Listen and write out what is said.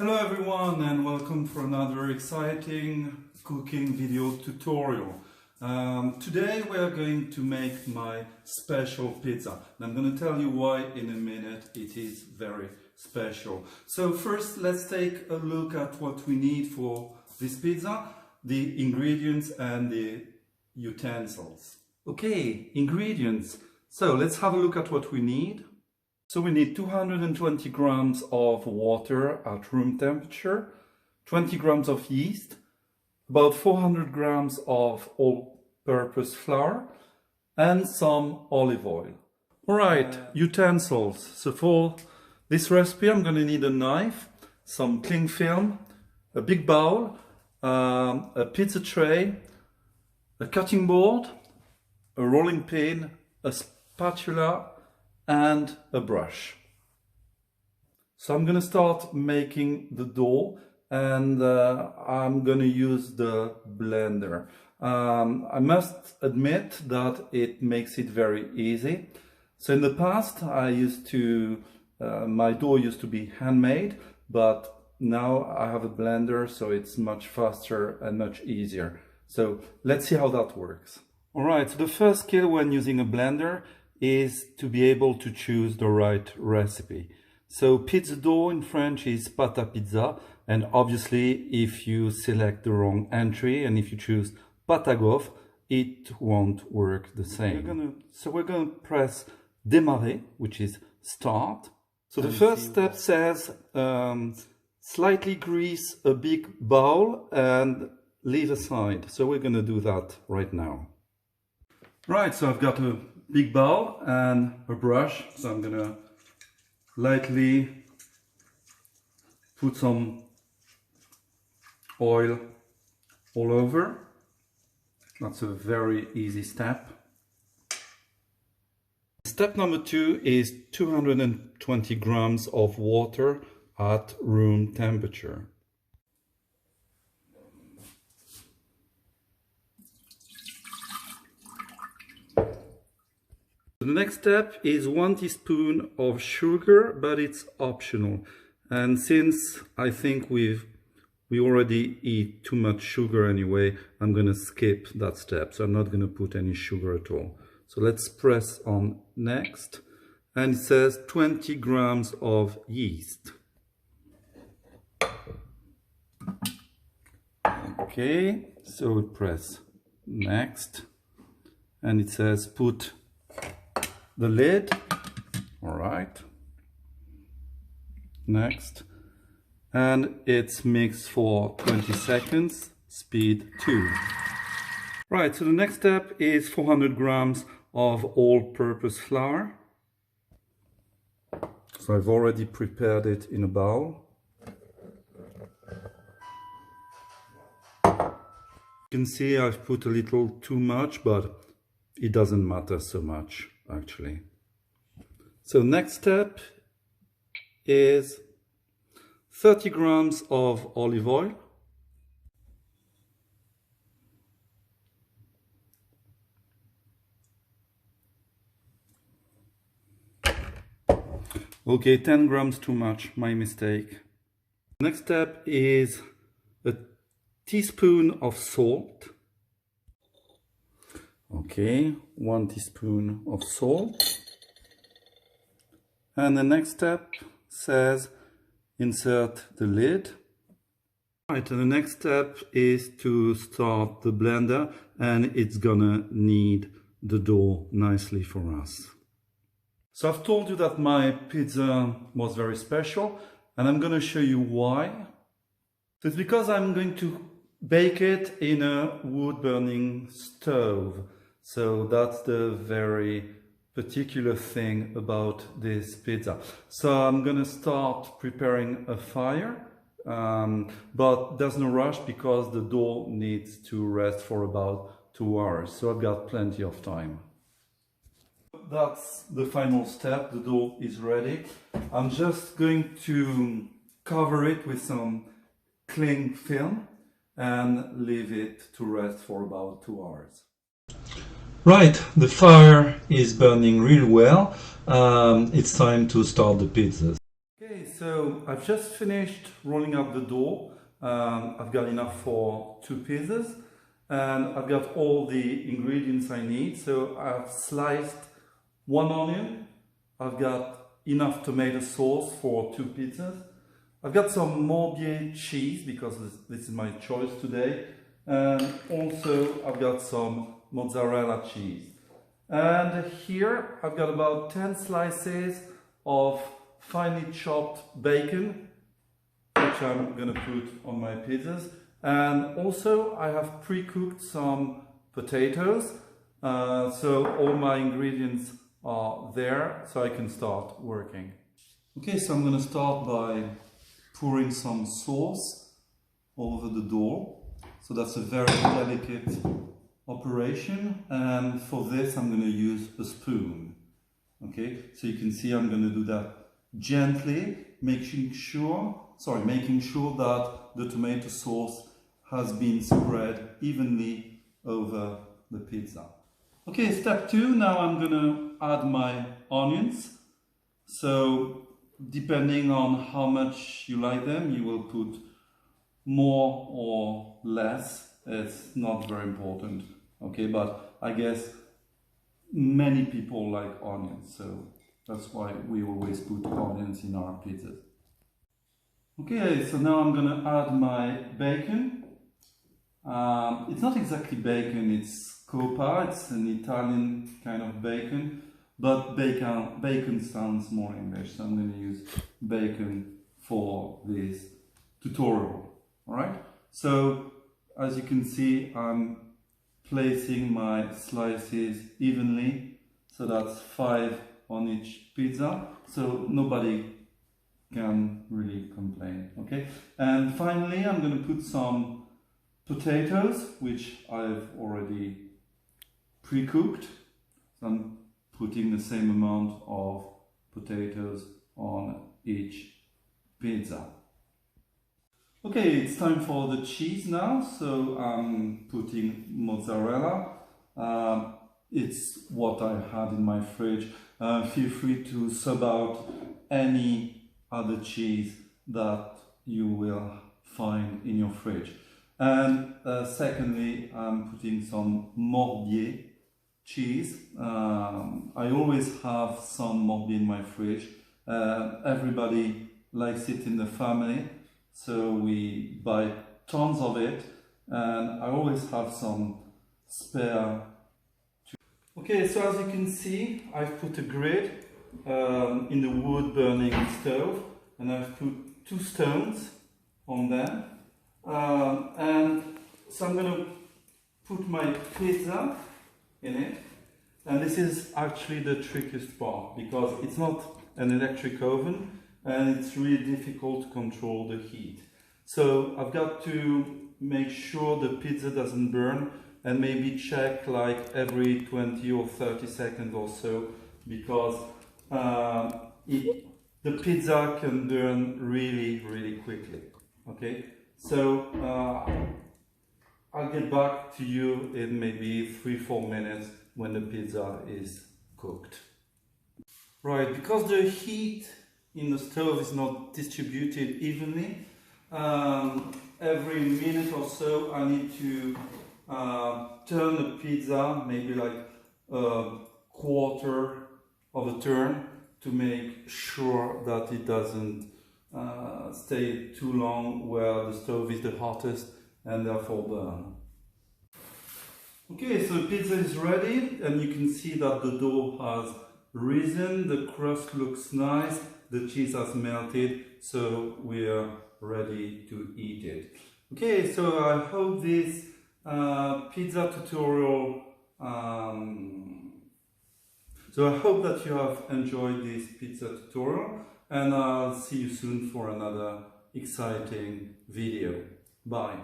Hello everyone and welcome for another exciting cooking video tutorial. Today we are going to make my special pizza and I'm going to tell you why in a minute. It is very special. So first let's take a look at what we need for this pizza, the ingredients and the utensils. Okay, ingredients. So let's have a look at what we need. So we need 220 grams of water at room temperature, 20 grams of yeast, about 400 grams of all-purpose flour, and some olive oil. All right, utensils. So for this recipe, I'm going to need a knife, some cling film, a big bowl, a pizza tray, a cutting board, a rolling pin, a spatula, and a brush. So I'm going to start making the dough and I'm going to use the blender. I must admit that it makes it very easy. So in the past my dough used to be handmade, but now I have a blender, so it's much faster and much easier. So let's see how that works. All right, so the first skill when using a blender is to be able to choose the right recipe. So pizza dough in French is pâte à pizza, and obviously if you select the wrong entry and if you choose pâte à gaufre, it won't work the same. We're gonna press démarrer, which is start. So the first step says slightly grease a big bowl and leave aside. So we're gonna do that right now. Right, so I've got a big bowl and a brush, so I'm gonna lightly put some oil all over. That's a very easy step. Step number 2 is 220 grams of water at room temperature. The next step is 1 teaspoon of sugar, but it's optional. And since I think we already eat too much sugar anyway, I'm going to skip that step. So I'm not going to put any sugar at all. So let's press on next. And it says 20 grams of yeast. Okay, so we press next. And it says put the lid. All right, next, and it's mixed for 20 seconds, speed 2. Right, so the next step is 400 grams of all-purpose flour. So I've already prepared it in a bowl. You can see I've put a little too much, but it doesn't matter so much actually. So next step is 30 grams of olive oil. Okay, 10 grams too much, my mistake. Next step is a teaspoon of salt. Okay, 1 teaspoon of salt. And the next step says insert the lid. Right, and the next step is to start the blender, and it's gonna knead the dough nicely for us. So I've told you that my pizza was very special, and I'm gonna show you why. So it's because I'm going to bake it in a wood-burning stove. So that's the very particular thing about this pizza. So I'm gonna start preparing a fire, but there's no rush because the dough needs to rest for about 2 hours. So I've got plenty of time. That's the final step. The dough is ready. I'm just going to cover it with some cling film and leave it to rest for about 2 hours. Right, the fire is burning really well. It's time to start the pizzas. Okay, Okay, so I've just finished rolling out the dough. I've got enough for 2 pizzas and I've got all the ingredients I need. So I've sliced 1 onion. I've got enough tomato sauce for 2 pizzas. I've got some Morbier cheese because this is my choice today. And also I've got some mozzarella cheese. And here I've got about 10 slices of finely chopped bacon, which I'm gonna put on my pizzas. And also I have pre-cooked some potatoes. So all my ingredients are there, so I can start working. Okay, so I'm gonna start by pouring some sauce all over the dough. So that's a very delicate operation, and for this I'm going to use a spoon. Okay, so you can see I'm going to do that gently, making sure that the tomato sauce has been spread evenly over the pizza. Okay, step 2, now I'm going to add my onions. So depending on how much you like them, you will put more or less. It's not very important, okay, but I guess many people like onions, so that's why we always put onions in our pizzas. Okay, so now I'm gonna add my bacon. It's not exactly bacon, it's coppa, it's an Italian kind of bacon, but bacon sounds more English, so I'm gonna use bacon for this tutorial, alright? So as you can see, I'm placing my slices evenly, so that's 5 on each pizza, so nobody can really complain, okay? And finally, I'm going to put some potatoes, which I've already pre-cooked. So I'm putting the same amount of potatoes on each pizza. Okay, it's time for the cheese now, so I'm putting mozzarella. It's what I had in my fridge. Feel free to sub out any other cheese that you will find in your fridge. And secondly, I'm putting some Morbier cheese. I always have some Morbier in my fridge. Everybody likes it in the family. So we buy tons of it, and I always have some spare. Okay, so as you can see, I've put a grid in the wood burning stove, and I've put 2 stones on them. And so I'm going to put my pizza in it, and this is actually the trickiest part because it's not an electric oven. And it's really difficult to control the heat. So I've got to make sure the pizza doesn't burn and maybe check like every 20 or 30 seconds or so, because the pizza can burn really quickly. Okay, so I'll get back to you in maybe 3-4 minutes when the pizza is cooked. Right, because the heat in the stove is not distributed evenly. Every minute or so I need to turn the pizza, maybe like a quarter of a turn, to make sure that it doesn't stay too long where the stove is the hottest and therefore burn. Okay, so the pizza is ready, and you can see that the dough has risen, the crust looks nice, the cheese has melted, so we are ready to eat it. Okay, so I hope this pizza tutorial, so I hope that you have enjoyed this pizza tutorial, and I'll see you soon for another exciting video. Bye.